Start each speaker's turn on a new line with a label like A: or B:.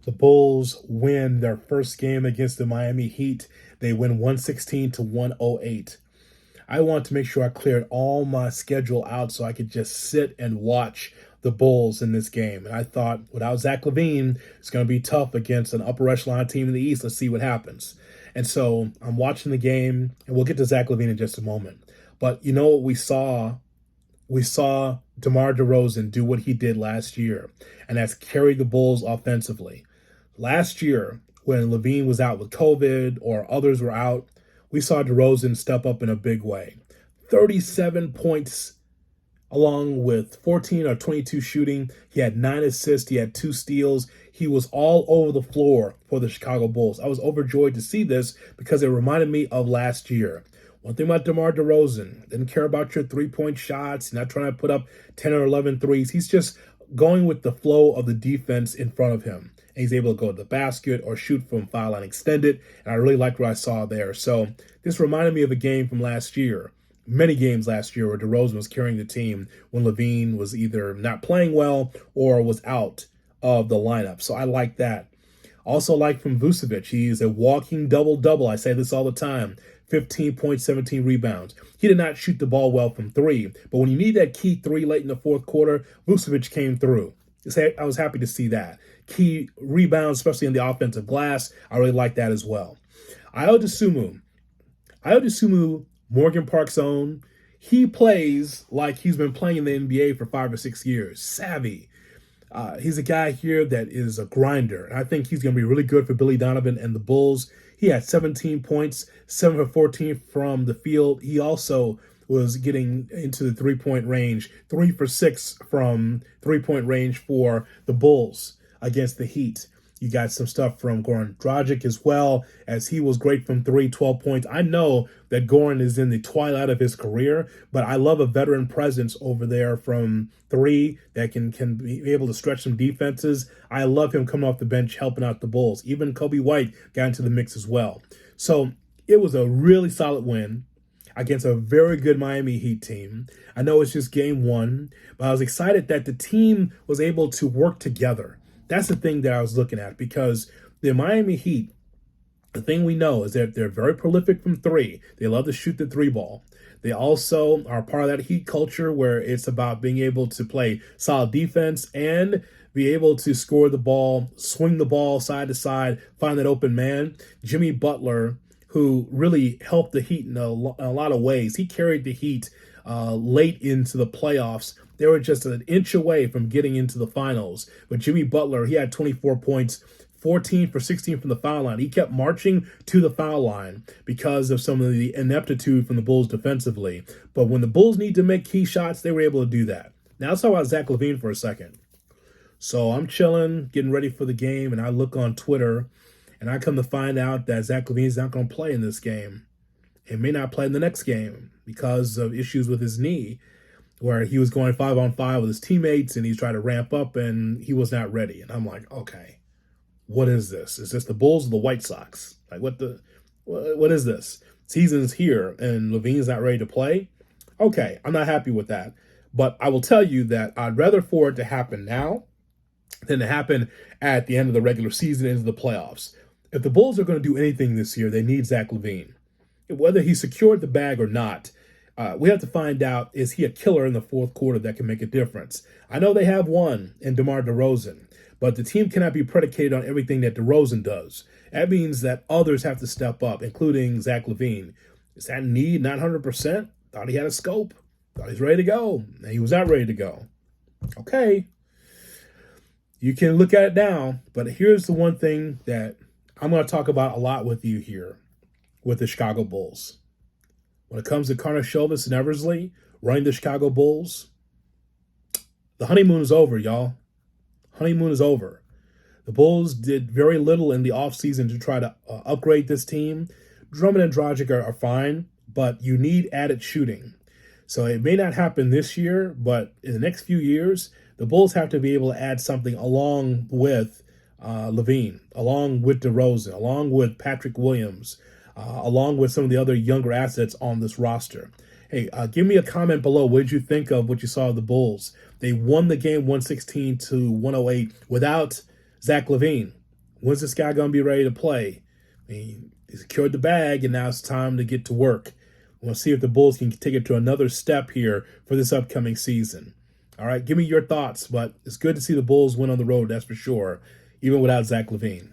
A: The Bulls win their first game against the Miami Heat. They win 116 to 108. I want to make sure I cleared all my schedule out so I could just sit and watch the Bulls in this game. And I thought, without Zach Lavine, it's going to be tough against an upper echelon team in the East. Let's see what happens. And so I'm watching the game, and we'll get to Zach Lavine in just a moment. But you know what we saw? We saw DeMar DeRozan do what he did last year, and that's carry the Bulls offensively. Last year, when Lavine was out with COVID or others were out, we saw DeRozan step up in a big way. 37 points along with 14 or 22 shooting. He had 9 assists. He had 2 steals. He was all over the floor for the Chicago Bulls. I was overjoyed to see this because it reminded me of last year. One thing about DeMar DeRozan, didn't care about your three-point shots. He's not trying to put up 10 or 11 threes. He's just going with the flow of the defense in front of him. And he's able to go to the basket or shoot from foul line extended. And I really liked what I saw there. So this reminded me of a game from last year. Many games last year where DeRozan was carrying the team when Lavine was either not playing well or was out of the lineup. So I like that. Also like from Vucevic, he's a walking double-double. I say this all the time. 15 points, 17 rebounds. He did not shoot the ball well from 3, but when you need that key 3 late in the fourth quarter, Vucevic came through. I was happy to see that. Key rebounds, especially in the offensive glass, I really like that as well. Ayo Dosunmu, Morgan Park's own, he plays like he's been playing in the NBA for 5 or 6 years. Savvy. He's a guy here that is a grinder. And I think he's going to be really good for Billy Donovan and the Bulls. He had 17 points, 7 for 14 from the field. He also was getting into the three-point range, 3 for 6 from three-point range for the Bulls against the Heat. You got some stuff from Goran Dragic as well, as he was great from 3, 12 points. I know that Goran is in the twilight of his career, but I love a veteran presence over there from 3 that can be able to stretch some defenses. I love him coming off the bench helping out the Bulls. Even Kobe White got into the mix as well. So it was a really solid win against a very good Miami Heat team. I know it's just game 1, but I was excited that the team was able to work together. That's the thing that I was looking at, because the Miami Heat, the thing we know is that they're very prolific from 3. They love to shoot the 3 ball. They also are part of that Heat culture where it's about being able to play solid defense and be able to score the ball, swing the ball side to side, find that open man. Jimmy Butler, who really helped the Heat in a lot of ways. He carried the Heat late into the playoffs. They were just an inch away from getting into the finals. But Jimmy Butler, he had 24 points, 14 for 16 from the foul line. He kept marching to the foul line because of some of the ineptitude from the Bulls defensively. But when the Bulls need to make key shots, they were able to do that. Now let's talk about Zach Lavine for a second. So I'm chilling, getting ready for the game, and I look on Twitter, and I come to find out that Zach Lavine is not going to play in this game. He may not play in the next game because of issues with his knee, where he was going 5-on-5 with his teammates and he's trying to ramp up and he was not ready. And I'm like, okay, what is this? Is this the Bulls or the White Sox? Like, what is this? Season's here and Lavine's not ready to play? Okay, I'm not happy with that. But I will tell you that I'd rather for it to happen now than to happen at the end of the regular season into the playoffs. If the Bulls are going to do anything this year, they need Zach Lavine. Whether he secured the bag or not, we have to find out, is he a killer in the fourth quarter that can make a difference? I know they have one in DeMar DeRozan, but the team cannot be predicated on everything that DeRozan does. That means that others have to step up, including Zach Lavine. Is that need not 100%? Thought he had a scope. Thought he's ready to go. And he was not ready to go. Okay. You can look at it now, but here's the one thing that I'm going to talk about a lot with you here with the Chicago Bulls. When it comes to Karnisovas and Eversley running the Chicago Bulls, the honeymoon is over, y'all. Honeymoon is over. The Bulls did very little in the offseason to try to upgrade this team. Drummond and Dragic are fine, but you need added shooting. So it may not happen this year, but in the next few years, the Bulls have to be able to add something along with Lavine, along with DeRozan, along with Patrick Williams, along with some of the other younger assets on this roster. Hey, give me a comment below. What did you think of what you saw of the Bulls? They won the game 116 to 108 without Zach Lavine. When's this guy going to be ready to play? I mean, he secured the bag, and now it's time to get to work. We'll see if the Bulls can take it to another step here for this upcoming season. All right, give me your thoughts, but it's good to see the Bulls win on the road, that's for sure, even without Zach LaVine.